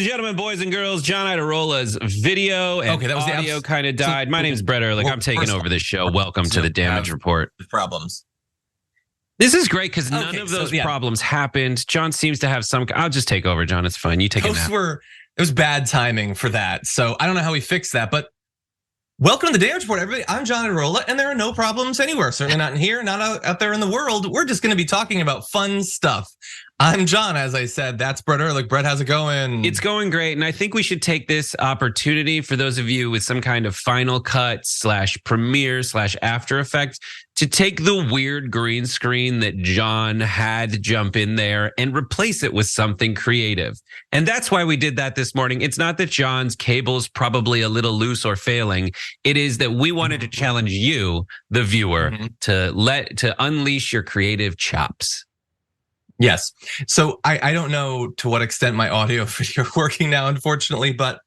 gentlemen, boys and girls, John Iadarola's video and audio kind of died. My name is Brett Erlich. I'm taking over this show. Welcome to the Damage Report. Problems. This is great because none of those problems happened. John seems to have some. I'll just take over, John. It's fine. You take a nap. It was bad timing for that. So I don't know how we fixed that, but welcome to the Damage Report, everybody. I'm John Iadarola, and there are no problems anywhere. Certainly not in here, not out there in the world. We're just going to be talking about fun stuff. I'm John, as I said. That's Brett Erlich. Brett, how's it going? It's going great, and I think we should take this opportunity for those of you with some kind of Final Cut / Premiere / After Effects to take the weird green screen that John had jump in there and replace it with something creative. And that's why we did that this morning. It's not that John's cable's probably a little loose or failing. It is that we wanted to challenge you, the viewer, to unleash your creative chops. Yes. So I don't know to what extent my audio video working now, unfortunately, but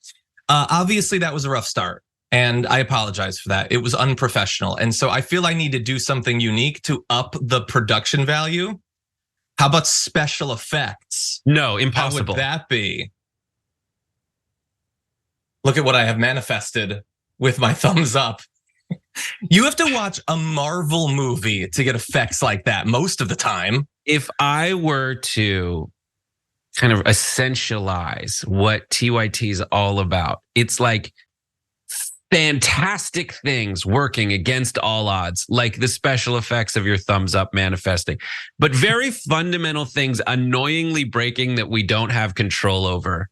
obviously that was a rough start. And I apologize for that. It was unprofessional. And so I feel I need to do something unique to up the production value. How about special effects? No, impossible. How would that be? Look at what I have manifested with my thumbs up. You have to watch a Marvel movie to get effects like that most of the time. If I were to kind of essentialize what TYT is all about, it's like fantastic things working against all odds, like the special effects of your thumbs up manifesting, but very fundamental things annoyingly breaking that we don't have control over.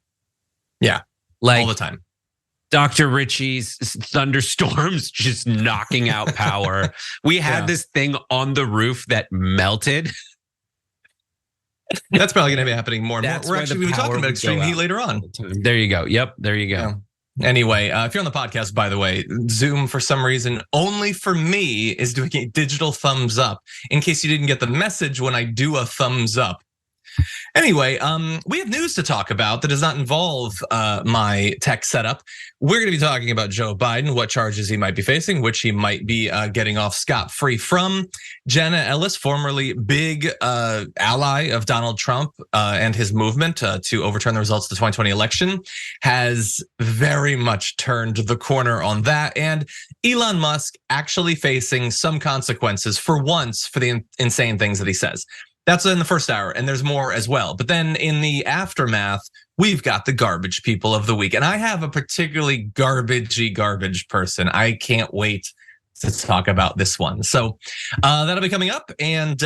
Yeah, like all the time. Dr. Ritchie's thunderstorms just knocking out power. We had this thing on the roof that melted. That's probably going to be happening more and more. We're actually going to be talking about extreme heat later on. There you go. Yep, there you go. Yeah. Anyway, if you're on the podcast, by the way, Zoom for some reason, only for me, is doing a digital thumbs up in case you didn't get the message when I do a thumbs up. Anyway, we have news to talk about that does not involve my tech setup. We're going to be talking about Joe Biden, what charges he might be facing, which he might be getting off scot-free from. Jenna Ellis, formerly big ally of Donald Trump and his movement to overturn the results of the 2020 election, has very much turned the corner on that. And Elon Musk actually facing some consequences for once for the insane things that he says. That's in the first hour, and there's more as well. But then in the aftermath, we've got the garbage people of the week. And I have a particularly garbage person. I can't wait to talk about this one. So that'll be coming up. And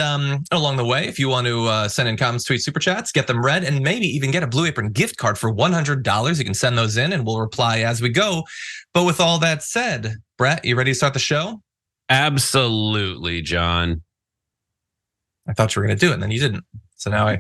along the way, if you want to send in comments, tweets, super chats, get them read, and maybe even get a Blue Apron gift card for $100, you can send those in and we'll reply as we go. But with all that said, Brett, you ready to start the show? Absolutely, John. I thought you were going to do it, and then you didn't. So now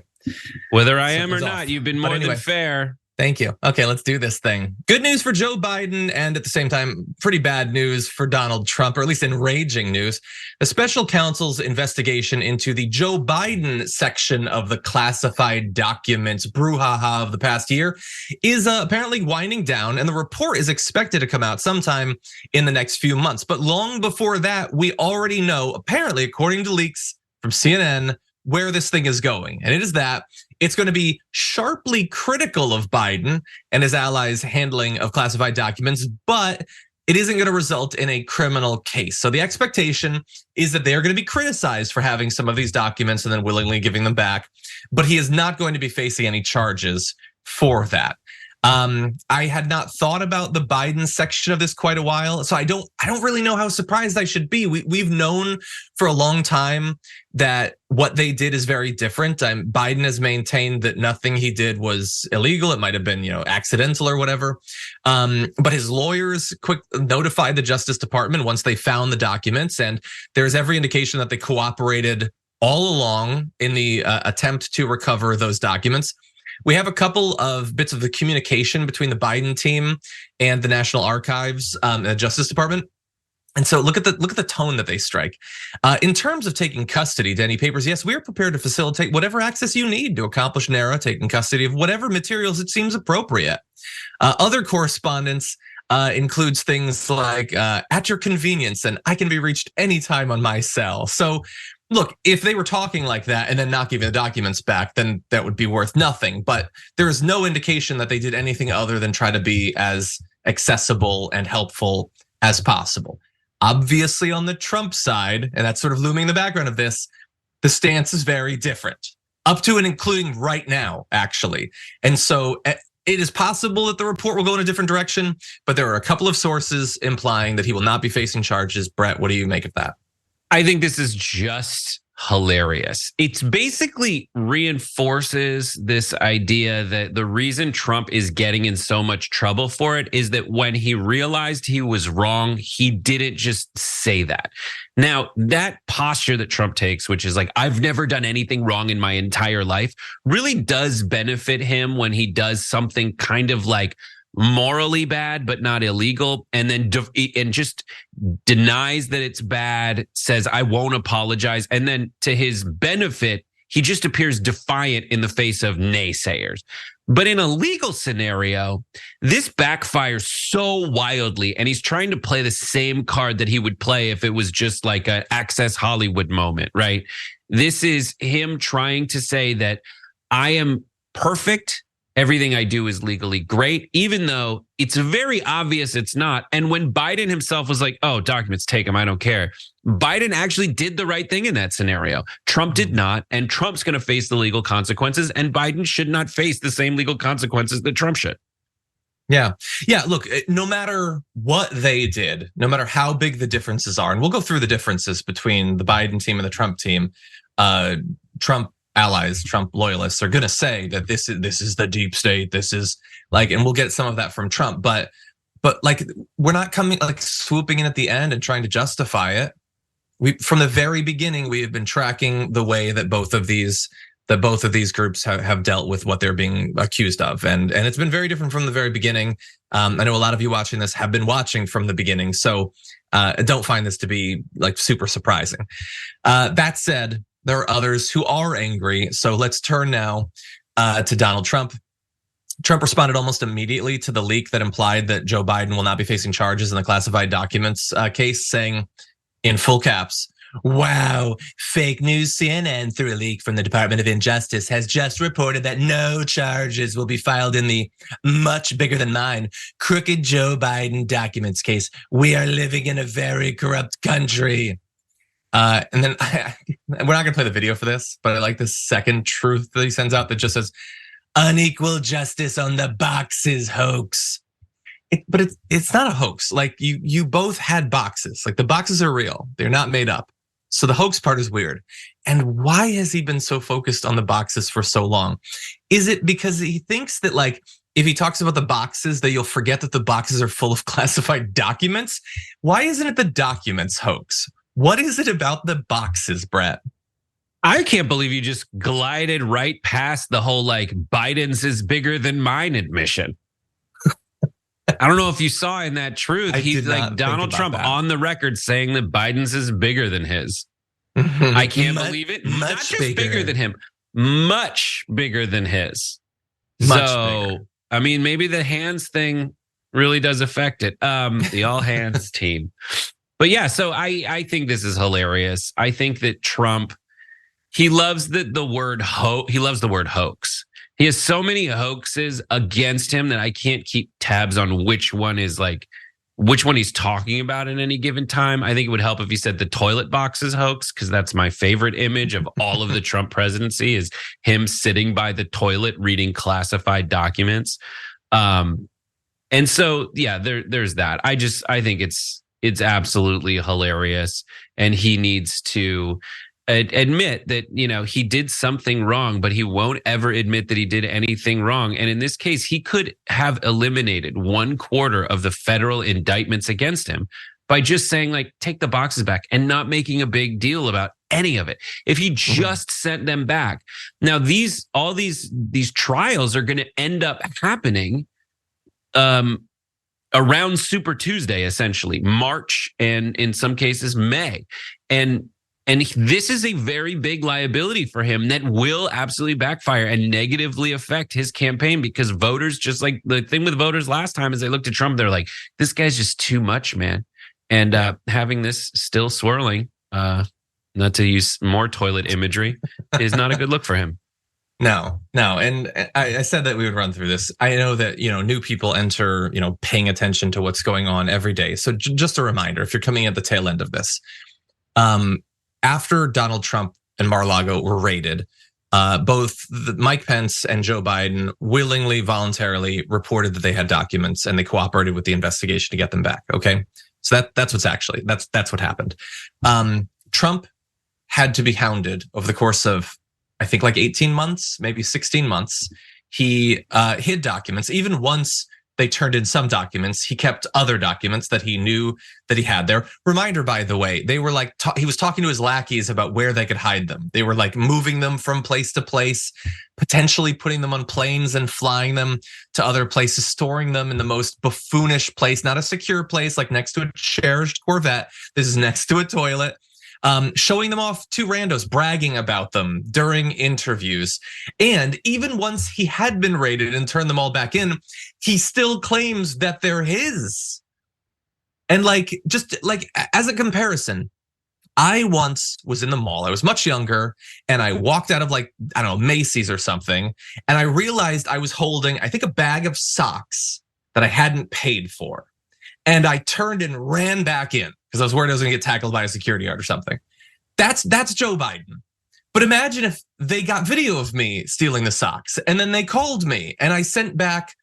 whether I am or not, you've been more than fair. Thank you. Okay, let's do this thing. Good news for Joe Biden, and at the same time, pretty bad news for Donald Trump, or at least enraging news. The special counsel's investigation into the Joe Biden section of the classified documents brouhaha of the past year is apparently winding down, and the report is expected to come out sometime in the next few months. But long before that, we already know, apparently, according to leaks from CNN, where this thing is going. And it is that it's going to be sharply critical of Biden and his allies' handling of classified documents, but it isn't going to result in a criminal case. So the expectation is that they are going to be criticized for having some of these documents and then willingly giving them back, but he is not going to be facing any charges for that. I had not thought about the Biden section of this quite a while, so I don't really know how surprised I should be. We've known for a long time that what they did is very different. Biden has maintained that nothing he did was illegal. It might have been, accidental or whatever. But his lawyers notified the Justice Department once they found the documents, and there's every indication that they cooperated all along in the attempt to recover those documents. We have a couple of bits of the communication between the Biden team and the National Archives and the Justice Department. And so look at the tone that they strike. In terms of taking custody, Denny Papers, yes, we are prepared to facilitate whatever access you need to accomplish NARA, taking custody of whatever materials it seems appropriate. Other correspondence includes things like at your convenience, and I can be reached anytime on my cell. So Look, if they were talking like that and then not giving the documents back, then that would be worth nothing. But there is no indication that they did anything other than try to be as accessible and helpful as possible. Obviously, on the Trump side, and that's sort of looming in the background of this, the stance is very different, up to and including right now, actually. And so it is possible that the report will go in a different direction, but there are a couple of sources implying that he will not be facing charges. Brett, what do you make of that? I think this is just hilarious. It's basically reinforces this idea that the reason Trump is getting in so much trouble for it is that when he realized he was wrong, he didn't just say that. Now, that posture that Trump takes, which is like, I've never done anything wrong in my entire life, really does benefit him when he does something kind of like morally bad, but not illegal, and then just denies that it's bad, says, I won't apologize. And then to his benefit, he just appears defiant in the face of naysayers. But in a legal scenario, this backfires so wildly, and he's trying to play the same card that he would play if it was just like an Access Hollywood moment, right? This is him trying to say that I am perfect. Everything I do is legally great, even though it's very obvious it's not. And when Biden himself was like, oh, documents, take them, I don't care. Biden actually did the right thing in that scenario. Trump did not, and Trump's going to face the legal consequences, and Biden should not face the same legal consequences that Trump should. Yeah. Look, no matter what they did, no matter how big the differences are, and we'll go through the differences between the Biden team and the Trump team, Trump allies, Trump loyalists are going to say that this is the deep state. This is like, and we'll get some of that from Trump, but like, we're not coming like swooping in at the end and trying to justify it. From the very beginning, we have been tracking the way that both of these groups have dealt with what they're being accused of. And it's been very different from the very beginning. I know a lot of you watching this have been watching from the beginning. So don't find this to be like super surprising. That said, there are others who are angry. So let's turn now to Donald Trump. Trump responded almost immediately to the leak that implied that Joe Biden will not be facing charges in the classified documents case, saying in full caps, wow, fake news. CNN, through a leak from the Department of Injustice, has just reported that no charges will be filed in the much bigger than mine crooked Joe Biden documents case. We are living in a very corrupt country. And then we're not gonna play the video for this, but I like this second truth that he sends out that just says, unequal justice on the boxes hoax. But it's not a hoax. Like you both had boxes. Like the boxes are real. They're not made up. So the hoax part is weird. And why has he been so focused on the boxes for so long? Is it because he thinks that like, if he talks about the boxes, that you'll forget that the boxes are full of classified documents? Why isn't it the documents hoax? What is it about the boxes, Brett? I can't believe you just glided right past the whole like Biden's is bigger than mine admission. I don't know if you saw in that truth. He's like Donald Trump on the record saying that Biden's is bigger than his. I can't believe it. Not just bigger than him, much bigger than his. Bigger. I mean, maybe the hands thing really does affect it. The all hands team. But yeah, so I think this is hilarious. I think that Trump, he loves the word he loves the word hoax. He has so many hoaxes against him that I can't keep tabs on which one he's talking about in any given time. I think it would help if he said the toilet boxes hoax, because that's my favorite image of all of the Trump presidency is him sitting by the toilet reading classified documents. And so, yeah, there's that. I think it's absolutely hilarious. And he needs to admit that, he did something wrong, but he won't ever admit that he did anything wrong. And in this case, he could have eliminated 1/4 of the federal indictments against him by just saying, like, take the boxes back and not making a big deal about any of it. If he just sent them back. Now, all these trials are going to end up happening around Super Tuesday, essentially March, and in some cases May. And this is a very big liability for him that will absolutely backfire and negatively affect his campaign, because voters, just like the thing with voters last time, is they looked at Trump, they're like, this guy's just too much, man. And having this still swirling, not to use more toilet imagery, is not a good look for him. No. And I said that we would run through this. I know that, new people enter, paying attention to what's going on every day. So just a reminder, if you're coming at the tail end of this, after Donald Trump and Mar-a-Lago were raided, both Mike Pence and Joe Biden willingly, voluntarily reported that they had documents and they cooperated with the investigation to get them back. Okay. So that's what happened. Trump had to be hounded over the course of, I think, like 18 months, maybe 16 months. He hid documents. Even once they turned in some documents, he kept other documents that he knew that he had there. Reminder, by the way, they were like, he was talking to his lackeys about where they could hide them. They were like moving them from place to place, potentially putting them on planes and flying them to other places, storing them in the most buffoonish place, not a secure place, like next to a cherished Corvette. This is next to a toilet. Showing them off to randos, bragging about them during interviews. And even once he had been raided and turned them all back in, he still claims that they're his. And just as a comparison, I once was in the mall. I was much younger and I walked out of Macy's or something. And I realized I was holding, I think, a bag of socks that I hadn't paid for. And I turned and ran back in because I was worried I was going to get tackled by a security guard or something. That's Joe Biden. But imagine if they got video of me stealing the socks and then they called me and I sent back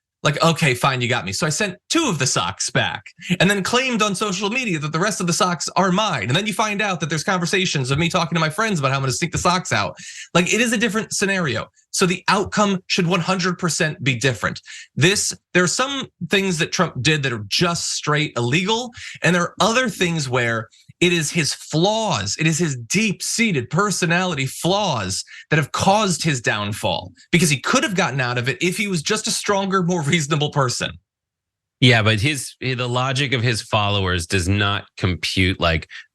okay, fine, you got me. So I sent 2 of the socks back and then claimed on social media that the rest of the socks are mine. And then you find out that there's conversations of me talking to my friends about how I'm going to sneak the socks out. It is a different scenario. So the outcome should 100% be different. There are some things that Trump did that are just straight illegal. And there are other things where it is his flaws. It is his deep-seated personality flaws that have caused his downfall, because he could have gotten out of it if he was just a stronger, more reasonable person. Yeah, but the logic of his followers does not compute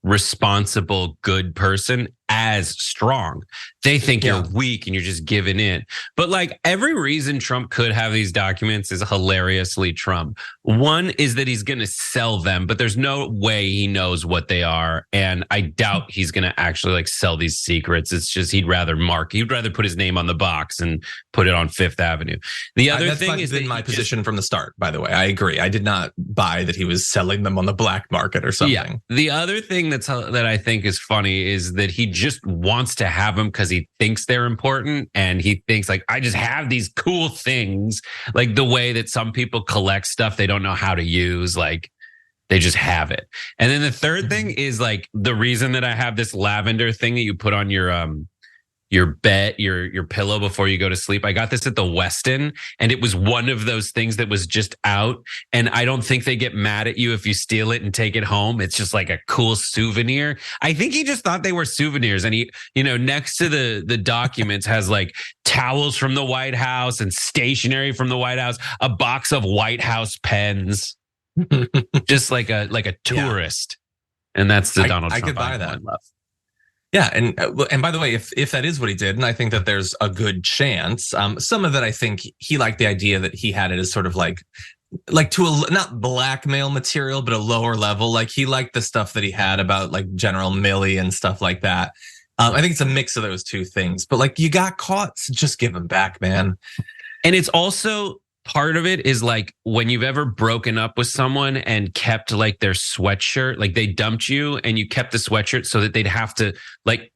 responsible, good person as strong. They think you're weak and you're just giving in. But every reason Trump could have these documents is hilariously Trump. One is that he's going to sell them, but there's no way he knows what they are. And I doubt he's going to actually sell these secrets. It's just he'd rather put his name on the box and put it on Fifth Avenue. The other thing is been my position from the start, by the way. I agree. I did not buy that he was selling them on the black market or something. Yeah. The other thing that I think is funny is that he just wants to have them because he thinks they're important. And he thinks I just have these cool things, the way that some people collect stuff they don't know how to use. They just have it. And then the third thing is the reason that I have this lavender thing that you put on your bed, your pillow before you go to sleep. I got this at the Westin, and it was one of those things that was just out. And I don't think they get mad at you if you steal it and take it home. It's just a cool souvenir. I think he just thought they were souvenirs. And he, next to the documents has towels from the White House and stationery from the White House, a box of White House pens, just like a tourist. Yeah. And that's the Donald Trump I could buy that. Love. Yeah, and by the way, if that is what he did, and I think that there's a good chance, some of it I think he liked the idea that he had it as sort of to a not blackmail material, but a lower level. He liked the stuff that he had about General Milley and stuff like that. I think it's a mix of those two things. But you got caught, so just give them back, man. And it's also part of it is when you've ever broken up with someone and kept their sweatshirt, they dumped you and you kept the sweatshirt so that they'd have to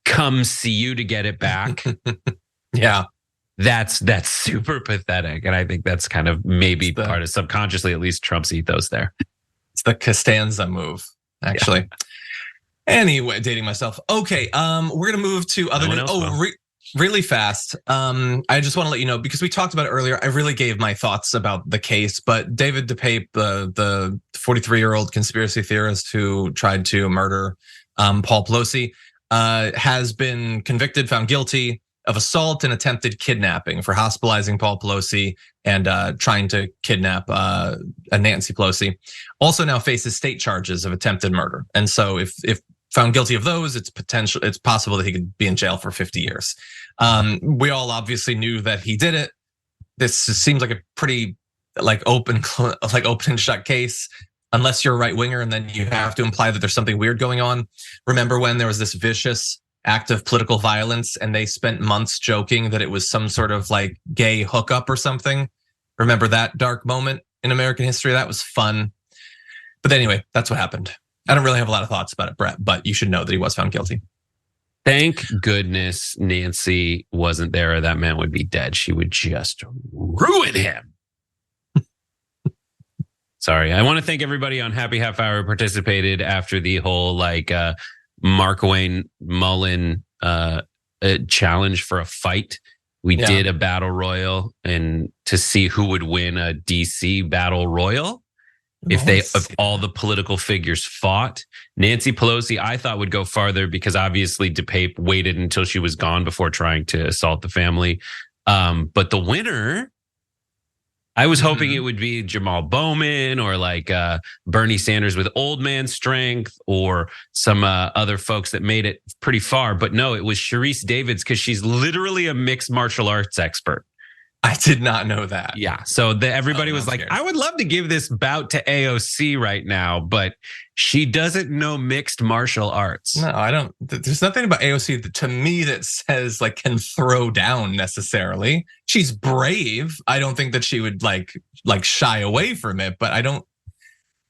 come see you to get it back. Yeah. That's super pathetic. And I think that's kind of maybe part of subconsciously, at least Trump's ethos there. It's the Costanza move, actually. Yeah. Anyway, dating myself. Okay. We're going to move to other news. Really fast. I just want to let you know, because we talked about it earlier, I really gave my thoughts about the case, but David DePape, the 43-year-old conspiracy theorist who tried to murder Paul Pelosi, has been convicted, found guilty of assault and attempted kidnapping for hospitalizing Paul Pelosi and trying to kidnap Nancy Pelosi. Also now faces state charges of attempted murder. And so if found guilty of those, it's possible that he could be in jail for 50 years. We all obviously knew that he did it. This seems like a pretty open and shut case, unless you're a right winger, and then you have to imply that there's something weird going on. Remember when there was this vicious act of political violence, and they spent months joking that it was some sort of like gay hookup or something. Remember that dark moment in American history? That was fun. But anyway, that's what happened. I don't really have a lot of thoughts about it, Brett, but you should know that he was found guilty. Thank goodness Nancy wasn't there, or that man would be dead. She would just ruin him. Sorry. I want to thank everybody on Happy Half Hour who participated after the whole Mark Wayne Mullen challenge for a fight. We did a battle royal and to see who would win a DC battle royal. If all the political figures fought. Nancy Pelosi, I thought, would go farther because obviously DePape waited until she was gone before trying to assault the family. But the winner, I was hoping it would be Jamal Bowman or Bernie Sanders with old man strength or some other folks that made it pretty far. But no, it was Sharice Davids because she's literally a mixed martial arts expert. I did not know that. Yeah. So everybody was like, I would love to give this bout to AOC right now, but she doesn't know mixed martial arts. No, I don't. There's nothing about AOC to me that says can throw down necessarily. She's brave. I don't think that she would like shy away from it, but I don't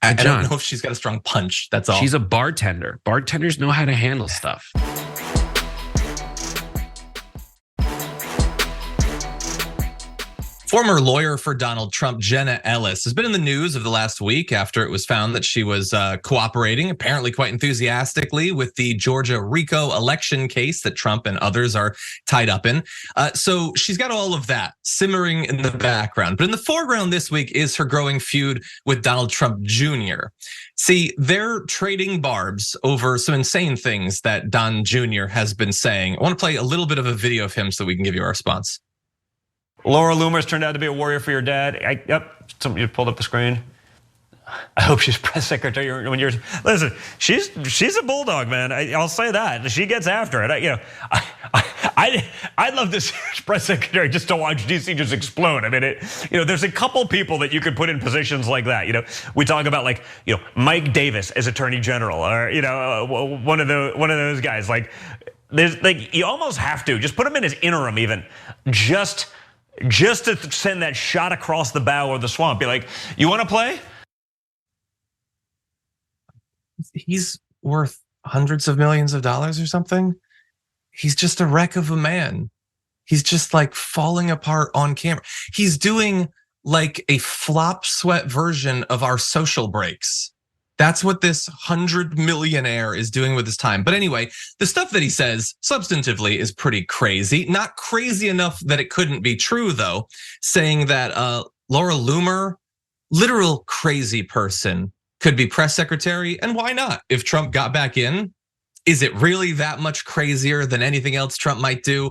know if she's got a strong punch. That's all. She's a bartender. Bartenders know how to handle stuff. Former lawyer for Donald Trump, Jenna Ellis, has been in the news of the last week after it was found that she was cooperating, apparently quite enthusiastically, with the Georgia RICO election case that Trump and others are tied up in. So she's got all of that simmering in the background. But in the foreground this week is her growing feud with Donald Trump Jr. See, they're trading barbs over some insane things that Don Jr. has been saying. I want to play a little bit of a video of him so we can give you our response. Laura Loomer's turned out to be a warrior for your dad. Yep, somebody pulled up the screen. I hope she's press secretary when you're. Listen, she's a bulldog, man. I'll say that. She gets after it. I'd love to see press secretary just to watch DC just explode. I mean, there's a couple people that you could put in positions like that. We talk about Mike Davis as attorney general, or one of those guys. You almost have to just put him in as interim, even just to send that shot across the bow of the swamp. Be like, you want to play? He's worth hundreds of millions of dollars or something. He's just a wreck of a man. He's just falling apart on camera. He's doing a flop sweat version of our social breaks. That's what this 100 millionaire is doing with his time. But anyway, the stuff that he says substantively is pretty crazy. Not crazy enough that it couldn't be true, though. Saying that Laura Loomer, literal crazy person, could be press secretary. And why not? If Trump got back in, is it really that much crazier than anything else Trump might do?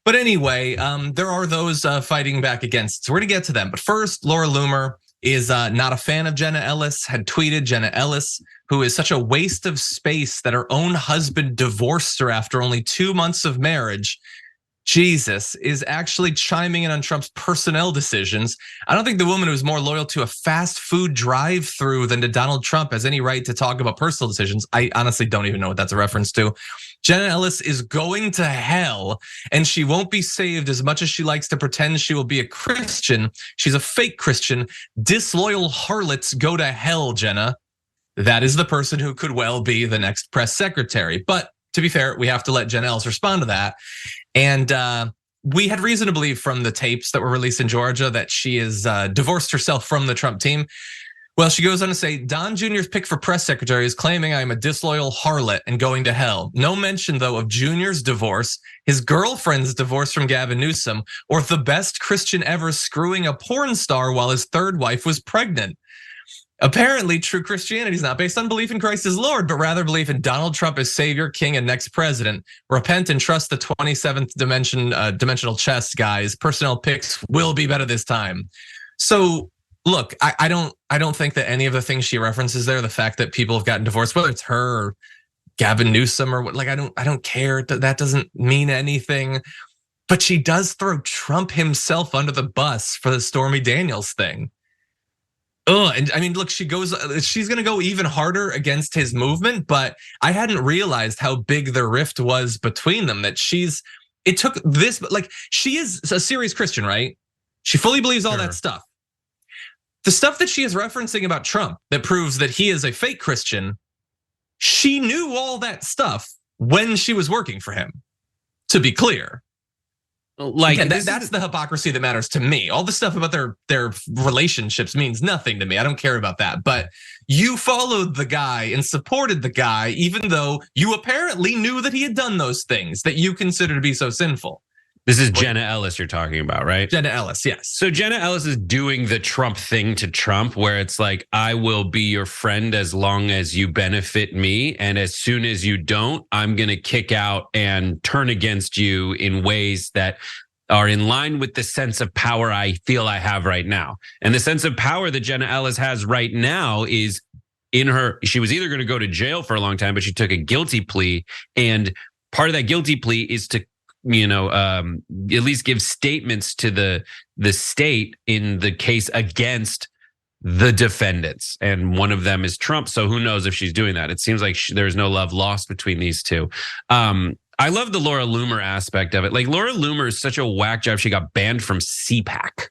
But anyway, there are those fighting back against. So we're going to get to them. But first, Laura Loomer is not a fan of Jenna Ellis, had tweeted Jenna Ellis, who is such a waste of space that her own husband divorced her after only 2 months of marriage. Jesus, is actually chiming in on Trump's personnel decisions. I don't think the woman who's more loyal to a fast food drive-through than to Donald Trump has any right to talk about personal decisions. I honestly don't even know what that's a reference to. Jenna Ellis is going to hell, and she won't be saved as much as she likes to pretend she will be a Christian. She's a fake Christian. Disloyal harlots go to hell, Jenna. That is the person who could well be the next press secretary. But to be fair, we have to let Jenna Ellis respond to that. And we had reason to believe from the tapes that were released in Georgia that she is divorced herself from the Trump team. Well, she goes on to say, Don Jr.'s pick for press secretary is claiming I am a disloyal harlot and going to hell. No mention, though, of Jr.'s divorce, his girlfriend's divorce from Gavin Newsom, or the best Christian ever screwing a porn star while his third wife was pregnant. Apparently, true Christianity is not based on belief in Christ as Lord, but rather belief in Donald Trump as savior, king, and next president. Repent and trust the 27th dimensional chess, guys. Personnel picks will be better this time. So, look, I don't think that any of the things she references there, the fact that people have gotten divorced, whether it's her or Gavin Newsom or what, I don't care. That doesn't mean anything. But she does throw Trump himself under the bus for the Stormy Daniels thing. Oh, and I mean, look, she's going to go even harder against his movement, but I hadn't realized how big the rift was between them, that it took this, like, she is a serious Christian, right? She fully believes all that stuff. The stuff that she is referencing about Trump that proves that he is a fake Christian, she knew all that stuff when she was working for him, to be clear. Like, again, that's the hypocrisy that matters to me. All the stuff about their relationships means nothing to me. I don't care about that. But you followed the guy and supported the guy, even though you apparently knew that he had done those things that you consider to be so sinful. This is Jenna Ellis you're talking about, right? Jenna Ellis, yes. So Jenna Ellis is doing the Trump thing to Trump, where it's like, I will be your friend as long as you benefit me. And as soon as you don't, I'm going to kick out and turn against you in ways that are in line with the sense of power I feel I have right now. And the sense of power that Jenna Ellis has right now is she was either going to go to jail for a long time, but she took a guilty plea. And part of that guilty plea is to at least give statements to the state in the case against the defendants. And one of them is Trump. So who knows if she's doing that? It seems like there's no love lost between these two. I love the Laura Loomer aspect of it. Like, Laura Loomer is such a whack job. She got banned from CPAC.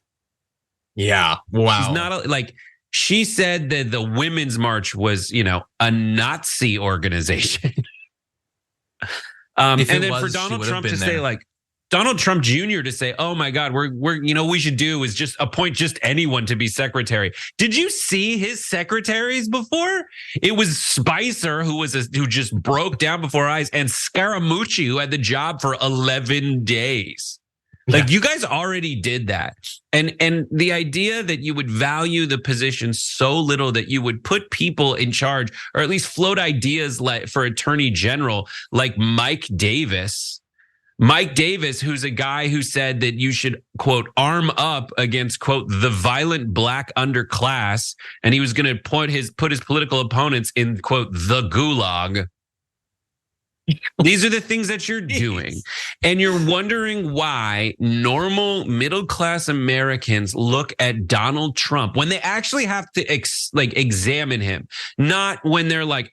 Yeah. Wow. She's not she said that the Women's March was, a Nazi organization. And then for Donald Trump to say, like, Donald Trump Jr. to say, oh my God, we're we should do is just appoint just anyone to be secretary. Did you see his secretaries before? It was Spicer, who just broke down before our eyes, and Scaramucci, who had the job for 11 days. Like, you guys already did that. And the idea that you would value the position so little that you would put people in charge, or at least float ideas like for attorney general, like Mike Davis, who's a guy who said that you should, quote, arm up against, quote, the violent black underclass. And he was going to put his political opponents in, quote, the gulag. These are the things that you're doing. And you're wondering why normal middle-class Americans look at Donald Trump when they actually have to examine him, not when they're like,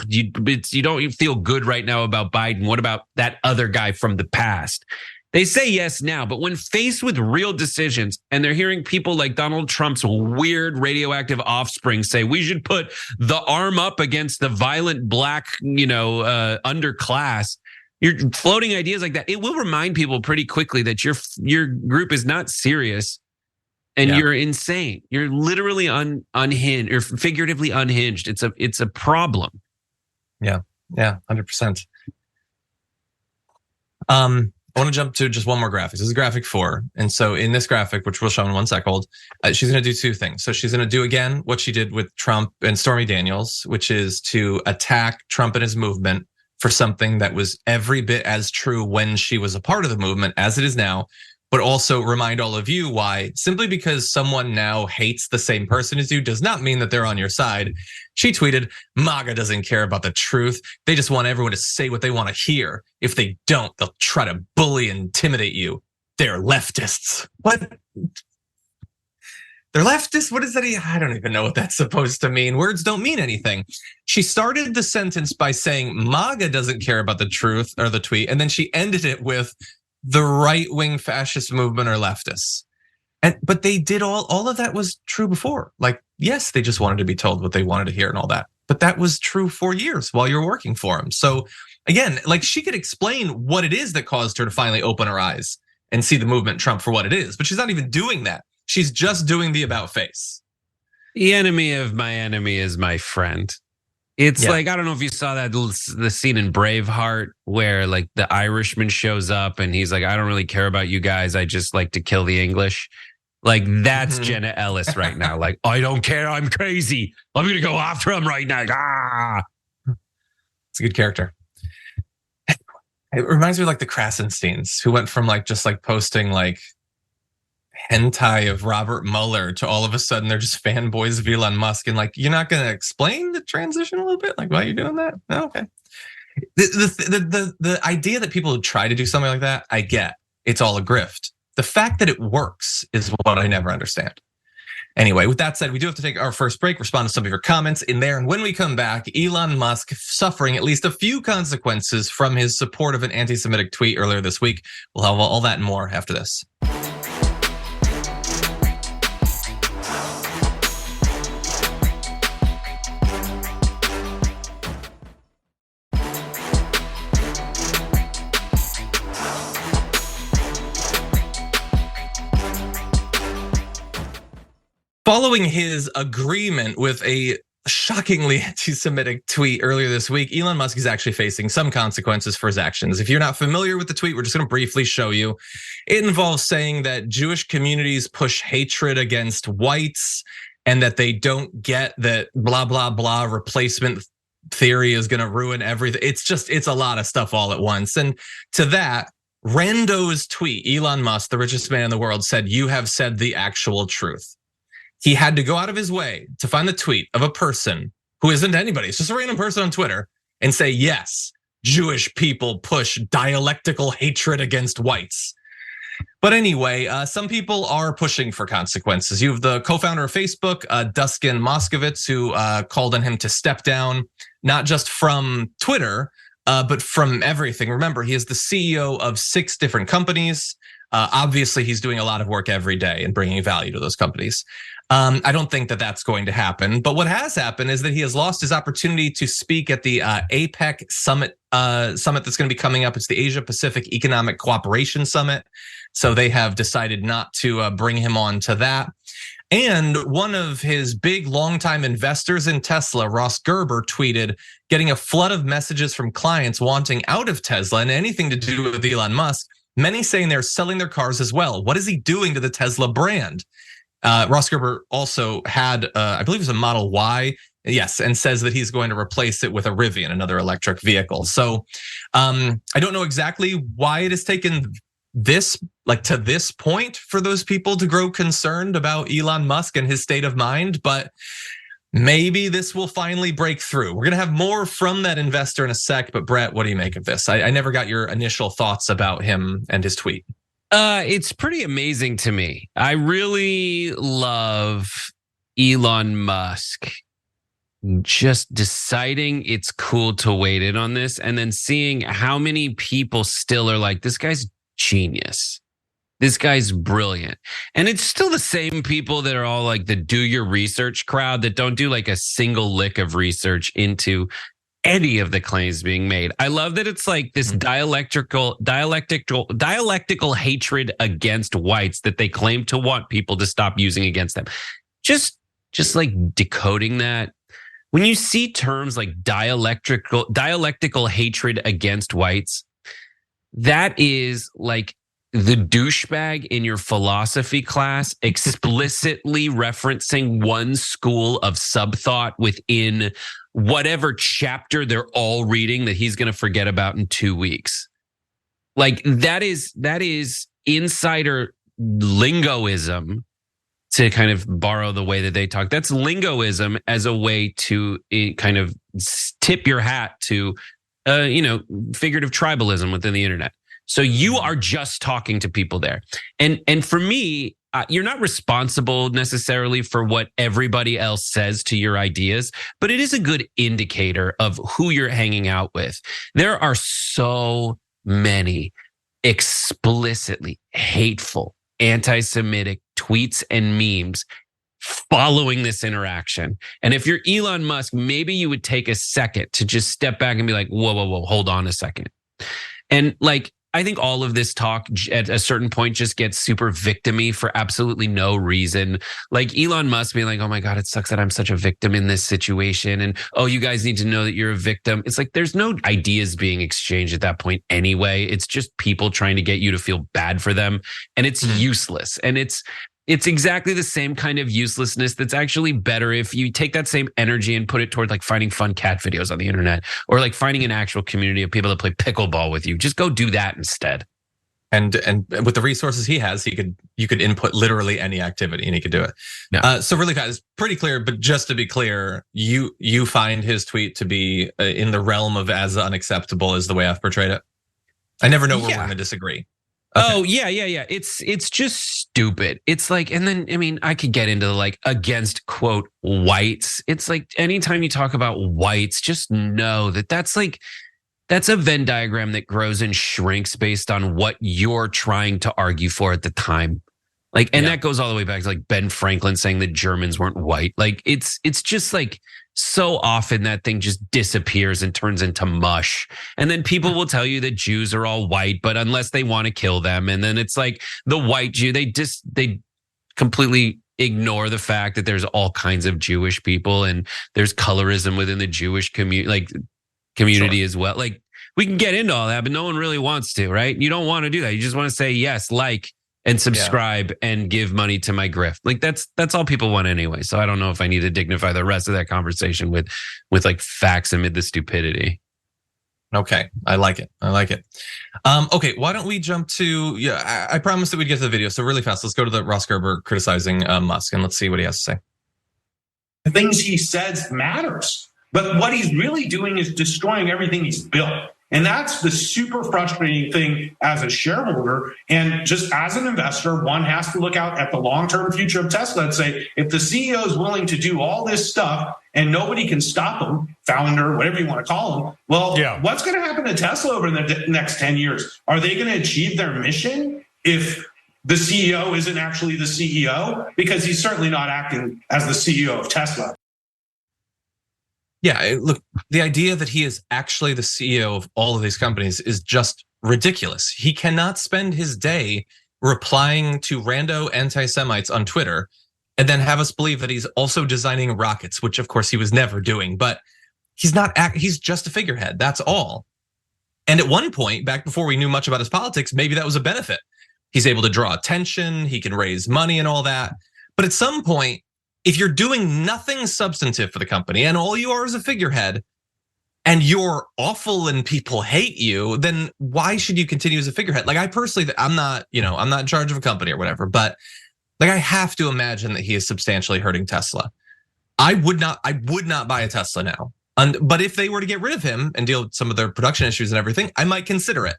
you don't feel good right now about Biden. What about that other guy from the past? They say yes now, but when faced with real decisions and they're hearing people like Donald Trump's weird radioactive offspring say we should put the arm up against the violent black, underclass, you're floating ideas like that. It will remind people pretty quickly that your group is not serious and you're insane. You're literally unhinged or figuratively unhinged. It's a problem. Yeah, 100%. I want to jump to just one more graphic. This is graphic 4. And so in this graphic, which we'll show in 1 second, she's going to do 2 things. So she's going to do again what she did with Trump and Stormy Daniels, which is to attack Trump and his movement for something that was every bit as true when she was a part of the movement as it is now, but also remind all of you why simply because someone now hates the same person as you does not mean that they're on your side. She tweeted, MAGA doesn't care about the truth. They just want everyone to say what they want to hear. If they don't, they'll try to bully and intimidate you. They're leftists. What? They're leftists? What is that? I don't even know what that's supposed to mean. Words don't mean anything. She started the sentence by saying MAGA doesn't care about the truth or the tweet. And then she ended it with the right-wing fascist movement or leftists. But they did all of that was true before. Like, yes, they just wanted to be told what they wanted to hear and all that. But that was true for years while you're working for them. So again, like, she could explain what it is that caused her to finally open her eyes and see the movement Trump for what it is. But she's not even doing that. She's just doing the about face. The enemy of my enemy is my friend. It's like, I don't know if you saw the scene in Braveheart where like the Irishman shows up and he's like, I don't really care about you guys. I just like to kill the English. Like, that's Jenna Ellis right now. Like, I don't care. I'm crazy. I'm going to go after him right now. It's a good character. It reminds me of like the Krasensteins, who went from like just like posting like hentai of Robert Mueller to all of a sudden they're just fanboys of Elon Musk. And like, you're not going to explain the transition a little bit? Like, why are you doing that? No, okay. The idea that people try to do something like that, I get. It's all a grift. The fact that it works is what I never understand. Anyway, with that said, we do have to take our first break, respond to some of your comments in there. And when we come back, Elon Musk suffering at least a few consequences from his support of an anti-Semitic tweet earlier this week. We'll have all that and more after this. Following his agreement with a shockingly anti-Semitic tweet earlier this week, Elon Musk is actually facing some consequences for his actions. If you're not familiar with the tweet, we're just going to briefly show you. It involves saying that Jewish communities push hatred against whites and that they don't get that blah, blah, blah replacement theory is going to ruin everything. It's a lot of stuff all at once. And to that, Rando's tweet, Elon Musk, the richest man in the world, said, "You have said the actual truth." He had to go out of his way to find the tweet of a person who isn't anybody. It's just a random person on Twitter and say, yes, Jewish people push dialectical hatred against whites. But anyway, some people are pushing for consequences. You have the co-founder of Facebook, Dustin Moskovitz, who called on him to step down, not just from Twitter, but from everything. Remember, he is the CEO of 6 different companies. Obviously, he's doing a lot of work every day and bringing value to those companies. I don't think that that's going to happen. But what has happened is that he has lost his opportunity to speak at the APEC summit that's going to be coming up. It's the Asia Pacific Economic Cooperation Summit. So they have decided not to bring him on to that. And one of his big longtime investors in Tesla, Ross Gerber, tweeted getting a flood of messages from clients wanting out of Tesla and anything to do with Elon Musk. Many saying they're selling their cars as well. What is he doing to the Tesla brand? Ross Gerber also had, I believe it was a Model Y, yes, and says that he's going to replace it with a Rivian, another electric vehicle. So I don't know exactly why it has taken to this point for those people to grow concerned about Elon Musk and his state of mind, but maybe this will finally break through. We're gonna have more from that investor in a sec, but Brett, what do you make of this? I never got your initial thoughts about him and his tweet. It's pretty amazing to me. I really love Elon Musk just deciding it's cool to wade in on this and then seeing how many people still are like, this guy's genius. This guy's brilliant. And it's still the same people that are all like the do your research crowd that don't do like a single lick of research into any of the claims being made. I love that it's like this dialectical hatred against whites that they claim to want people to stop using against them. Just like decoding that. When you see terms like dialectical hatred against whites, that is like the douchebag in your philosophy class explicitly referencing one school of subthought within whatever chapter they're all reading that he's going to forget about in 2 weeks. Like that is insider lingoism, to kind of borrow the way that they talk. That's lingoism as a way to kind of tip your hat to figurative tribalism within the internet. So you are just talking to people there. And for me, you're not responsible necessarily for what everybody else says to your ideas, but it is a good indicator of who you're hanging out with. There are so many explicitly hateful, anti-Semitic tweets and memes following this interaction. And if you're Elon Musk, maybe you would take a second to just step back and be like, whoa, hold on a second. And like, I think all of this talk at a certain point just gets super victim-y for absolutely no reason. Like Elon Musk being like, oh my God, it sucks that I'm such a victim in this situation. And oh, you guys need to know that you're a victim. It's like, there's no ideas being exchanged at that point anyway. It's just people trying to get you to feel bad for them. And it's useless. And it's exactly the same kind of uselessness that's actually better if you take that same energy and put it toward like finding fun cat videos on the internet or like finding an actual community of people that play pickleball with you. Just go do that instead. And with the resources he has, you could input literally any activity and he could do it. Yeah. So really, guys, pretty clear. But just to be clear, you find his tweet to be in the realm of as unacceptable as the way I've portrayed it. I never know where we're going to disagree. Oh, yeah. It's just stupid. It's like, and then, I mean, I could get into like against quote whites. It's like anytime you talk about whites, just know that that's a Venn diagram that grows and shrinks based on what you're trying to argue for at the time. Like, and that goes all the way back to like Ben Franklin saying that Germans weren't white. Like, it's just like so often that thing just disappears and turns into mush. And then people will tell you that Jews are all white, but unless they want to kill them. And then it's like the white Jew, they completely ignore the fact that there's all kinds of Jewish people and there's colorism within the Jewish community as well. Like, we can get into all that, but no one really wants to, right? You don't want to do that. You just want to say yes, like, and subscribe and give money to my grift. Like that's all people want anyway. So I don't know if I need to dignify the rest of that conversation with like facts amid the stupidity. Okay, I like it. Okay, why don't we jump to, I promised that we'd get to the video. So really fast, let's go to the Ross Gerber criticizing Musk and let's see what he has to say. The things he says matters, but what he's really doing is destroying everything he's built. And that's the super frustrating thing as a shareholder. And just as an investor, one has to look out at the long-term future of Tesla and say, if the CEO is willing to do all this stuff and nobody can stop him, founder, whatever you want to call him, well, what's going to happen to Tesla over the next 10 years? Are they going to achieve their mission if the CEO isn't actually the CEO? Because he's certainly not acting as the CEO of Tesla. Yeah, look, the idea that he is actually the CEO of all of these companies is just ridiculous. He cannot spend his day replying to rando anti-Semites on Twitter and then have us believe that he's also designing rockets, which of course he was never doing, but he's just a figurehead, that's all. And at one point, back before we knew much about his politics, maybe that was a benefit. He's able to draw attention, he can raise money and all that. But at some point, if you're doing nothing substantive for the company and all you are is a figurehead and you're awful and people hate you, then why should you continue as a figurehead? Like I personally, I'm not in charge of a company or whatever, but like I have to imagine that he is substantially hurting Tesla. I would not buy a Tesla now. But if they were to get rid of him and deal with some of their production issues and everything, I might consider it.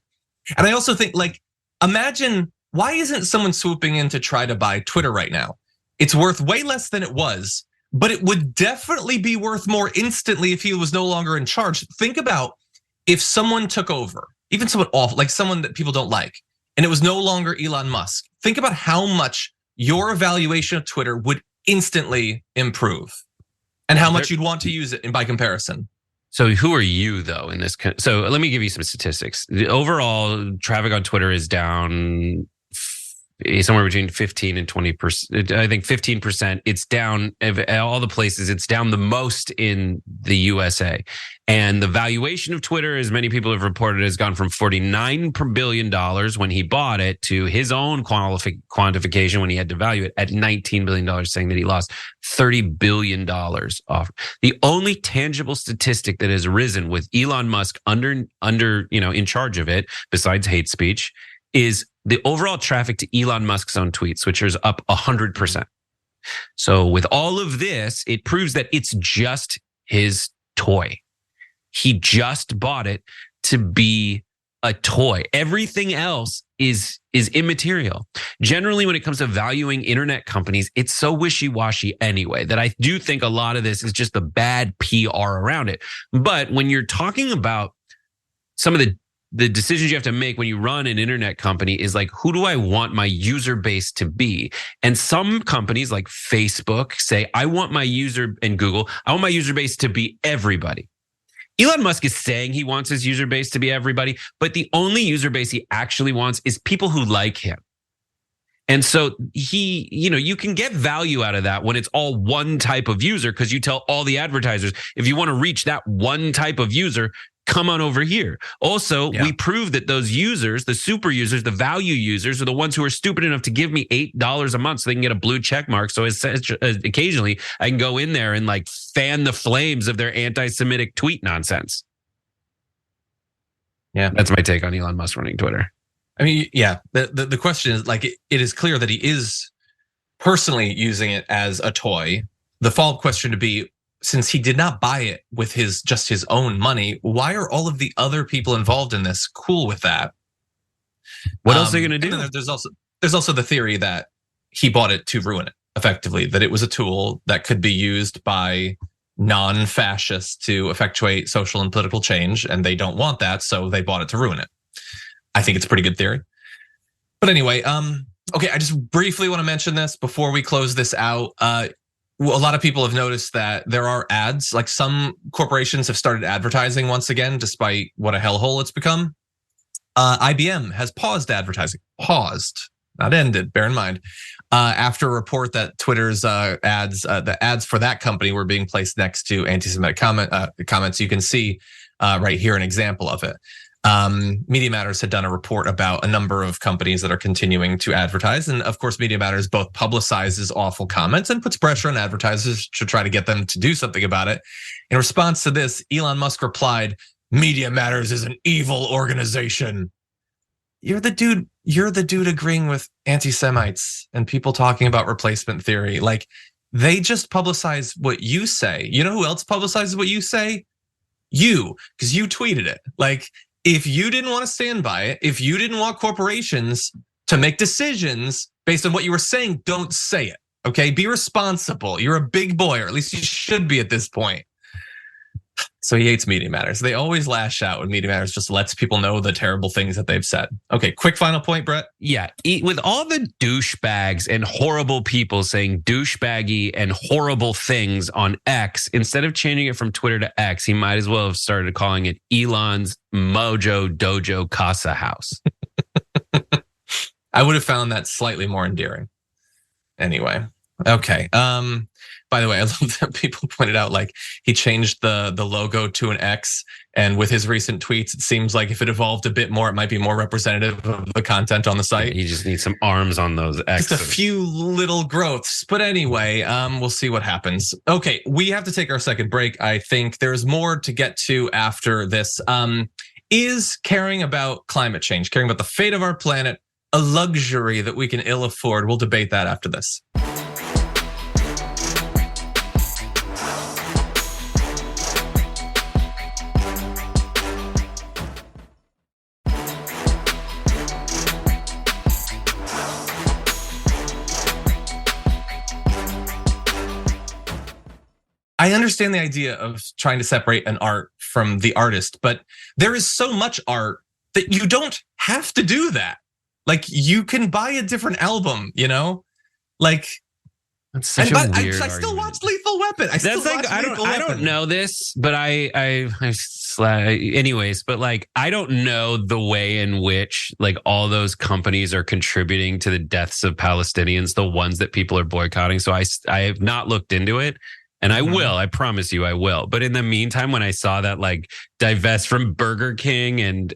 And I also think like, imagine why isn't someone swooping in to try to buy Twitter right now? It's worth way less than it was, but it would definitely be worth more instantly if he was no longer in charge. Think about if someone took over, even someone awful, like someone that people don't like, and it was no longer Elon Musk. Think about how much your evaluation of Twitter would instantly improve and how much you'd want to use it by comparison. So who are you though in this? So let me give you some statistics. The overall traffic on Twitter is down somewhere between 15 and 20%. I think 15%. It's down at all the places. It's down the most in the USA. And the valuation of Twitter, as many people have reported, has gone from $49 billion when he bought it to his own quantification when he had to value it at $19 billion, saying that he lost $30 billion off. The only tangible statistic that has risen with Elon Musk under in charge of it, besides hate speech, is the overall traffic to Elon Musk's own tweets, which is up 100%. So with all of this, it proves that it's just his toy. He just bought it to be a toy. Everything else is immaterial. Generally, when it comes to valuing internet companies, it's so wishy-washy anyway that I do think a lot of this is just the bad PR around it. But when you're talking about some of the decisions you have to make when you run an internet company is like, who do I want my user base to be? And some companies like Facebook say, I want my user, and Google, I want my user base to be everybody. Elon Musk is saying he wants his user base to be everybody, but the only user base he actually wants is people who like him. And so you can get value out of that when it's all one type of user, because you tell all the advertisers, if you want to reach that one type of user, come on over here. Also, we proved that those users, the super users, the value users, are the ones who are stupid enough to give me $8 a month so they can get a blue check mark. So occasionally I can go in there and like fan the flames of their anti-Semitic tweet nonsense. Yeah, that's my take on Elon Musk running Twitter. I mean, yeah, the question is like, it is clear that he is personally using it as a toy. The follow-up question to be, since he did not buy it with just his own money, why are all of the other people involved in this cool with that? What else are they going to do? There's also the theory that he bought it to ruin it, effectively, that it was a tool that could be used by non-fascists to effectuate social and political change, and they don't want that, so they bought it to ruin it. I think it's a pretty good theory. But anyway, okay, I just briefly want to mention this before we close this out. A lot of people have noticed that there are ads, like some corporations have started advertising once again, despite what a hellhole it's become. IBM has paused advertising, not ended, bear in mind, after a report that Twitter's the ads for that company were being placed next to anti-Semitic comments. You can see right here an example of it. Media Matters had done a report about a number of companies that are continuing to advertise. And of course, Media Matters both publicizes awful comments and puts pressure on advertisers to try to get them to do something about it. In response to this, Elon Musk replied, "Media Matters is an evil organization." You're the dude agreeing with anti-Semites and people talking about replacement theory. Like, they just publicize what you say. You know who else publicizes what you say? You, because you tweeted it. Like, if you didn't want to stand by it, if you didn't want corporations to make decisions based on what you were saying, don't say it, okay? Be responsible. You're a big boy, or at least you should be at this point. So he hates Media Matters. They always lash out when Media Matters just lets people know the terrible things that they've said. Okay, quick final point, Brett. Yeah, with all the douchebags and horrible people saying douchebaggy and horrible things on X, instead of changing it from Twitter to X, he might as well have started calling it Elon's Mojo Dojo Casa House. I would have found that slightly more endearing. Anyway, okay. By the way, I love that people pointed out, like, he changed the logo to an X, and with his recent tweets, it seems like if it evolved a bit more, it might be more representative of the content on the site. You just need some arms on those X's. Just a few little growths. But anyway, we'll see what happens. Okay, we have to take our second break. I think there's more to get to after this. Is caring about climate change, caring about the fate of our planet, a luxury that we can ill afford? We'll debate that after this. I understand the idea of trying to separate an art from the artist, but there is so much art that you don't have to do that. Like, you can buy a different album, you know? Like, that's such a weird I still watch Lethal Weapon. I don't know this, but anyways, but like, I don't know the way in which like all those companies are contributing to the deaths of Palestinians, the ones that people are boycotting. So I have not looked into it. And I will, I promise you I will. But in the meantime, when I saw that like divest from Burger King and,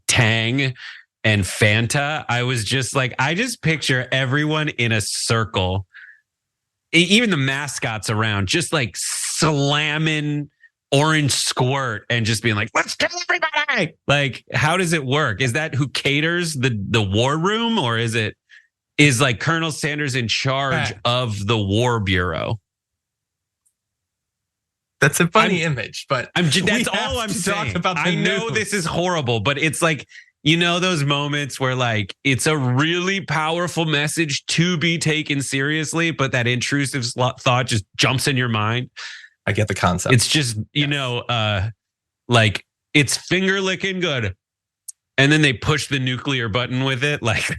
Tang and Fanta, I was just like, I just picture everyone in a circle, even the mascots around, just like slamming orange squirt and just being like, let's kill everybody. Like, how does it work? Is that who caters the war room, or is like Colonel Sanders in charge of the War Bureau? That's a funny image, but that's all I'm saying. I know this is horrible, but it's like, you know, those moments where like it's a really powerful message to be taken seriously, but that intrusive thought just jumps in your mind. I get the concept. It's just, like it's finger licking good. And then they push the nuclear button with it. Like,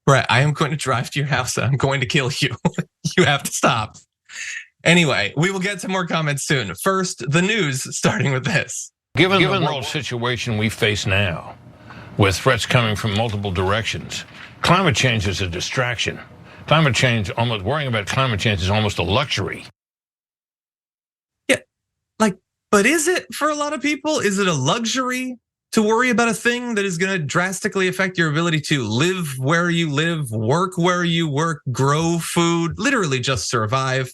Brett, I am going to drive to your house and I'm going to kill you. You have to stop. Anyway, we will get to more comments soon. First, the news, starting with this. Given the world situation we face now, with threats coming from multiple directions, climate change is a distraction. Worrying about climate change is almost a luxury. Yeah, but is it for a lot of people? Is it a luxury to worry about a thing that is going to drastically affect your ability to live where you live, work where you work, grow food, literally just survive?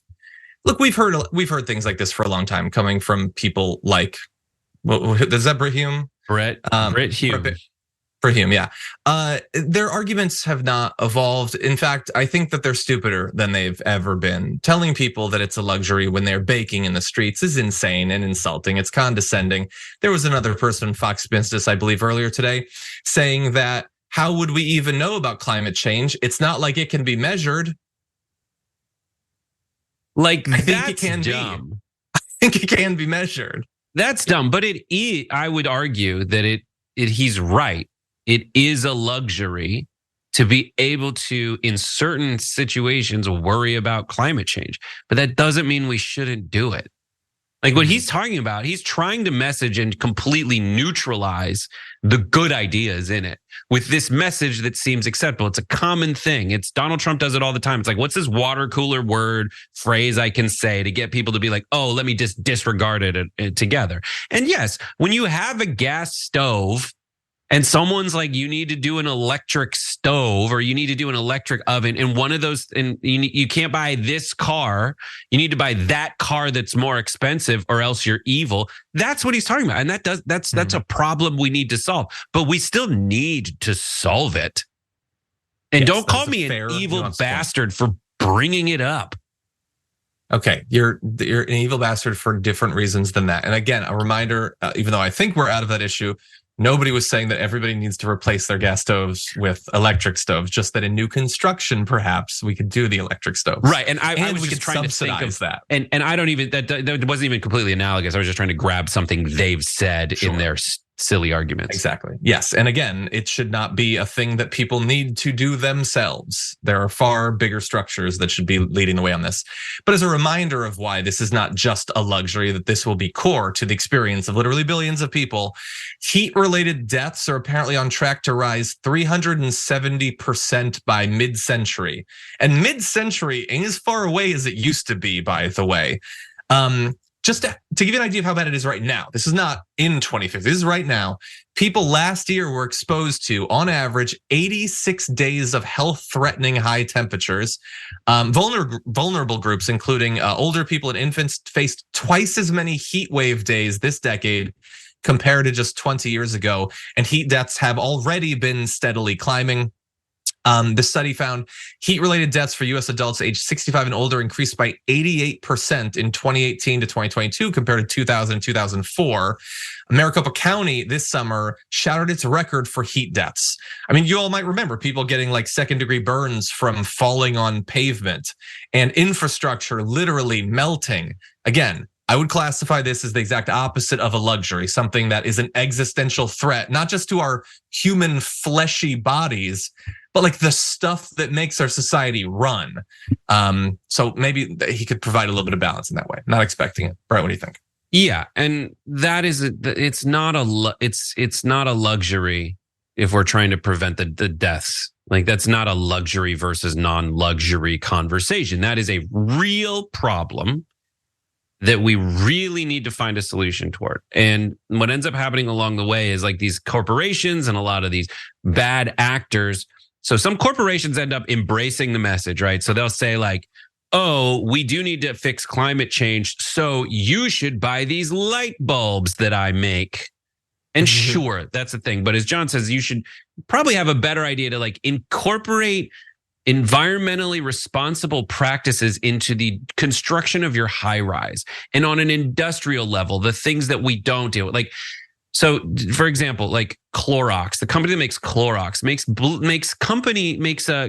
Look, we've heard things like this for a long time, coming from people like, is that Brett Hume? Brett Hume. For Hume, yeah. Their arguments have not evolved. In fact, I think that they're stupider than they've ever been. Telling people that it's a luxury when they're baking in the streets is insane and insulting. It's condescending. There was another person on Fox Business, I believe, earlier today, saying that how would we even know about climate change? It's not like it can be measured. Like, I think that's it can dumb. be. I think it can be measured. That's dumb, but I would argue that he's right. It is a luxury to be able to, in certain situations, worry about climate change. But that doesn't mean we shouldn't do it. Like what he's talking about, he's trying to message and completely neutralize the good ideas in it with this message that seems acceptable. It's a common thing. It's Donald Trump does it all the time. It's like, what's this water cooler phrase I can say to get people to be like, oh, let me just disregard it together. And yes, when you have a gas stove and someone's like, you need to do an electric stove or you need to do an electric oven, and one of those, and you can't buy this car, you need to buy that car that's more expensive or else you're evil. That's what he's talking about. And that's a problem we need to solve, but we still need to solve it. And yes, don't call me an evil bastard for bringing it up. Okay, you're an evil bastard for different reasons than that. And again, a reminder, even though I think we're out of that issue, nobody was saying that everybody needs to replace their gas stoves with electric stoves, just that in new construction, perhaps we could do the electric stoves. Right. And I was just trying to think of that. And I don't even, that wasn't even completely analogous. I was just trying to grab something they've said in their silly arguments. Exactly. Yes. And again, it should not be a thing that people need to do themselves. There are far bigger structures that should be leading the way on this. But as a reminder of why this is not just a luxury, that this will be core to the experience of literally billions of people, heat-related deaths are apparently on track to rise 370% by mid-century. And mid-century ain't as far away as it used to be, by the way. Just to give you an idea of how bad it is right now, this is not in 2050, this is right now. People last year were exposed to, on average, 86 days of health-threatening high temperatures. Vulnerable groups, including older people and infants, faced twice as many heat wave days this decade compared to just 20 years ago. And heat deaths have already been steadily climbing. The study found heat-related deaths for U.S. adults aged 65 and older increased by 88% in 2018 to 2022 compared to 2000 and 2004. Maricopa County this summer shattered its record for heat deaths. I mean, you all might remember people getting like second-degree burns from falling on pavement and infrastructure literally melting. Again, I would classify this as the exact opposite of a luxury, something that is an existential threat, not just to our human fleshy bodies, but like the stuff that makes our society run. So maybe he could provide a little bit of balance in that way. Not expecting it. Brett, what do you think? Yeah, and that is it's not a luxury if we're trying to prevent the deaths. Like that's not a luxury versus non-luxury conversation. That is a real problem that we really need to find a solution toward. And what ends up happening along the way is like these corporations and a lot of these bad actors. So some corporations end up embracing the message, right? So they'll say like, oh, we do need to fix climate change, so you should buy these light bulbs that I make. And sure, that's the thing. But as John says, you should probably have a better idea to like incorporate environmentally responsible practices into the construction of your high rise. And on an industrial level, the things that we don't do, like, so for example, like Clorox, the company that makes Clorox makes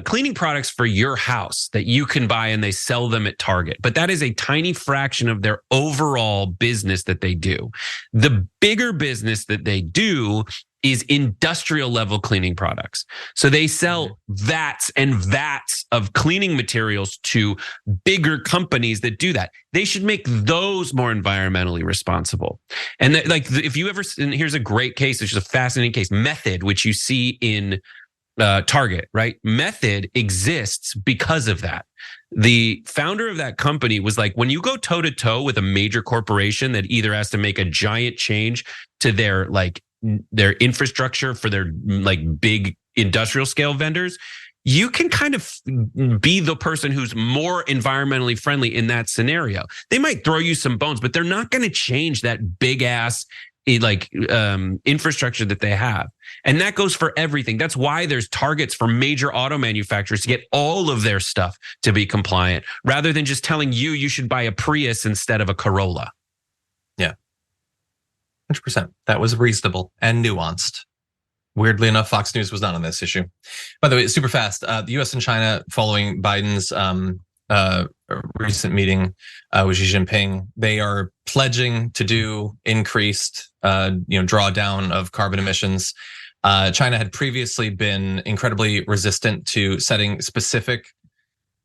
cleaning products for your house that you can buy and they sell them at Target. But that is a tiny fraction of their overall business that they do. The bigger business that they do is industrial level cleaning products. So they sell vats and vats of cleaning materials to bigger companies that do that. They should make those more environmentally responsible. And like, if you ever, and here's a great case, which is a fascinating case, Method, which you see in Target, right? Method exists because of that. The founder of that company was like, when you go toe to toe with a major corporation that either has to make a giant change to their infrastructure for their like big industrial scale vendors, you can kind of be the person who's more environmentally friendly in that scenario. They might throw you some bones, but they're not going to change that big ass infrastructure that they have. And that goes for everything. That's why there's targets for major auto manufacturers to get all of their stuff to be compliant, rather than just telling you should buy a Prius instead of a Corolla. Yeah. 100%. That was reasonable and nuanced. Weirdly enough, Fox News was not on this issue. By the way, super fast, the US and China, following Biden's recent meeting with Xi Jinping, they are pledging to do increased drawdown of carbon emissions. China had previously been incredibly resistant to setting specific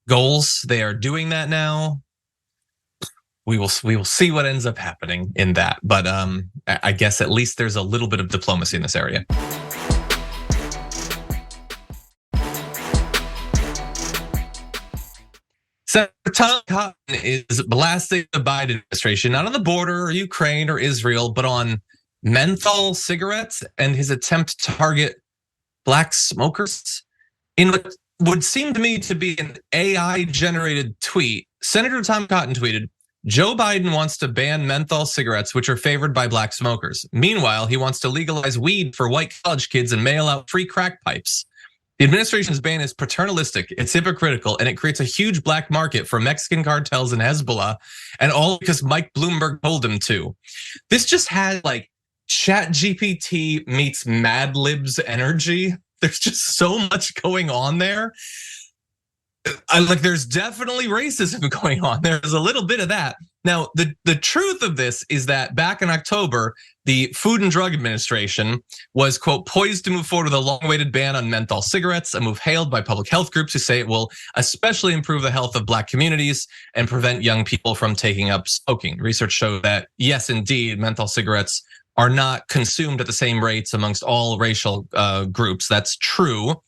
goals. They are doing that now. We will see what ends up happening in that. But I guess at least there's a little bit of diplomacy in this area. Senator Tom Cotton is blasting the Biden administration, not on the border or Ukraine or Israel, but on menthol cigarettes and his attempt to target black smokers. In what would seem to me to be an AI-generated tweet, Senator Tom Cotton tweeted, Joe Biden wants to ban menthol cigarettes, which are favored by black smokers. Meanwhile, he wants to legalize weed for white college kids and mail out free crack pipes. The administration's ban is paternalistic, it's hypocritical, and it creates a huge black market for Mexican cartels and Hezbollah, and all because Mike Bloomberg told him to. This just had like ChatGPT meets Mad Libs energy. There's just so much going on there. There's definitely racism going on. There's a little bit of that. Now, the truth of this is that back in October, the Food and Drug Administration was, quote, poised to move forward with a long-awaited ban on menthol cigarettes, a move hailed by public health groups who say it will especially improve the health of black communities and prevent young people from taking up smoking. Research showed that, yes, indeed, menthol cigarettes are not consumed at the same rates amongst all racial groups. That's true.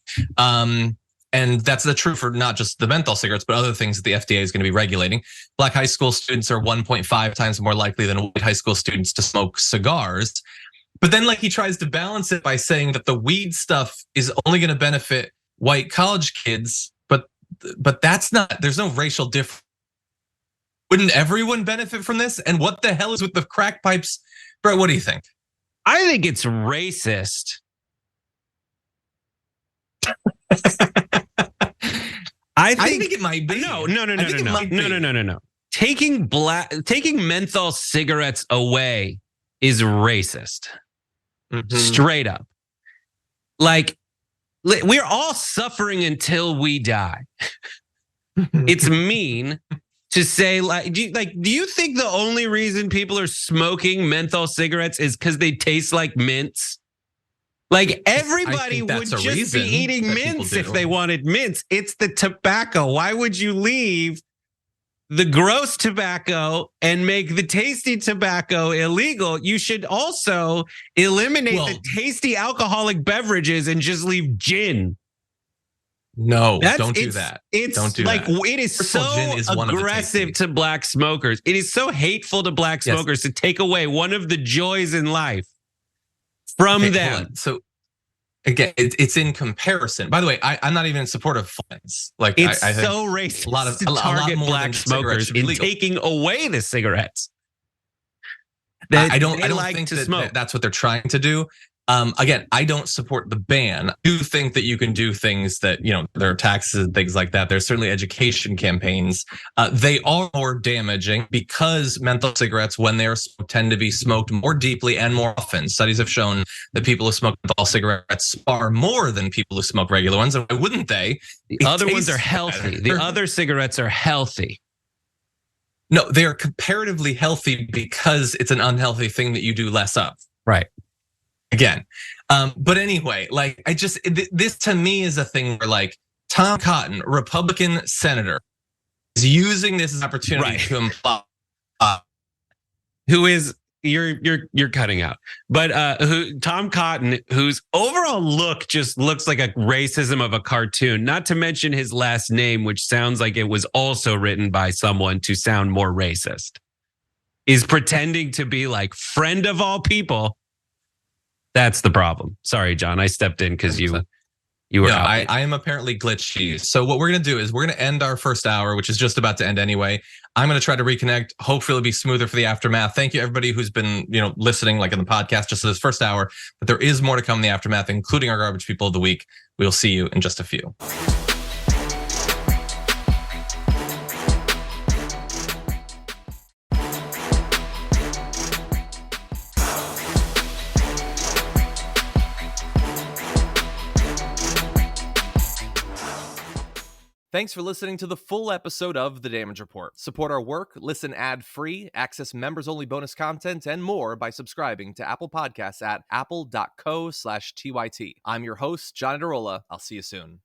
And that's the truth for not just the menthol cigarettes, but other things that the FDA is going to be regulating. Black high school students are 1.5 times more likely than white high school students to smoke cigars. But then he tries to balance it by saying that the weed stuff is only going to benefit white college kids, but that's not, there's no racial difference. Wouldn't everyone benefit from this? And what the hell is with the crack pipes? Brett, what do you think? I think it's racist. I think it might be. No. Taking menthol cigarettes away is racist. Mm-hmm. Straight up. We're all suffering until we die. It's mean to say, do you think the only reason people are smoking menthol cigarettes is because they taste like mints? Everybody would just be eating mints if they wanted mints. It's the tobacco. Why would you leave the gross tobacco and make the tasty tobacco illegal? You should also eliminate the tasty alcoholic beverages and just leave gin. No, don't do that. Don't do that. It is so aggressive to black smokers. It is so hateful to black smokers to take away one of the joys in life from them. So again, it's in comparison. By the way, I'm not even in support of fines. It's I so racist. A lot target more black smokers in taking away the cigarettes. I don't think that's what they're trying to do. Again, I don't support the ban. I do think that you can do things that, there are taxes and things like that. There's certainly education campaigns. They are more damaging because menthol cigarettes, when they're smoked, tend to be smoked more deeply and more often. Studies have shown that people who smoke menthol cigarettes are more than people who smoke regular ones. And why wouldn't they? The other ones are healthy. The other cigarettes are healthy. No, they're comparatively healthy because it's an unhealthy thing that you do less of. Right. Again, but anyway, this to me is a thing where Tom Cotton, Republican senator, is using this as an opportunity to imply who is you're cutting out, but Tom Cotton, whose overall look just looks like a racism of a cartoon. Not to mention his last name, which sounds like it was also written by someone to sound more racist, is pretending to be friend of all people. That's the problem. Sorry, John. I stepped in because you You were No, out. I am apparently glitchy. So what we're going to do is we're going to end our first hour, which is just about to end anyway. I'm going to try to reconnect. Hopefully it'll be smoother for the aftermath. Thank you everybody who's been, listening like in the podcast just this first hour, but there is more to come in the aftermath, including our garbage people of the week. We'll see you in just a few. Thanks for listening to the full episode of The Damage Report. Support our work, listen ad-free, access members-only bonus content, and more by subscribing to Apple Podcasts at apple.co/TYT. I'm your host, John Iadarola. I'll see you soon.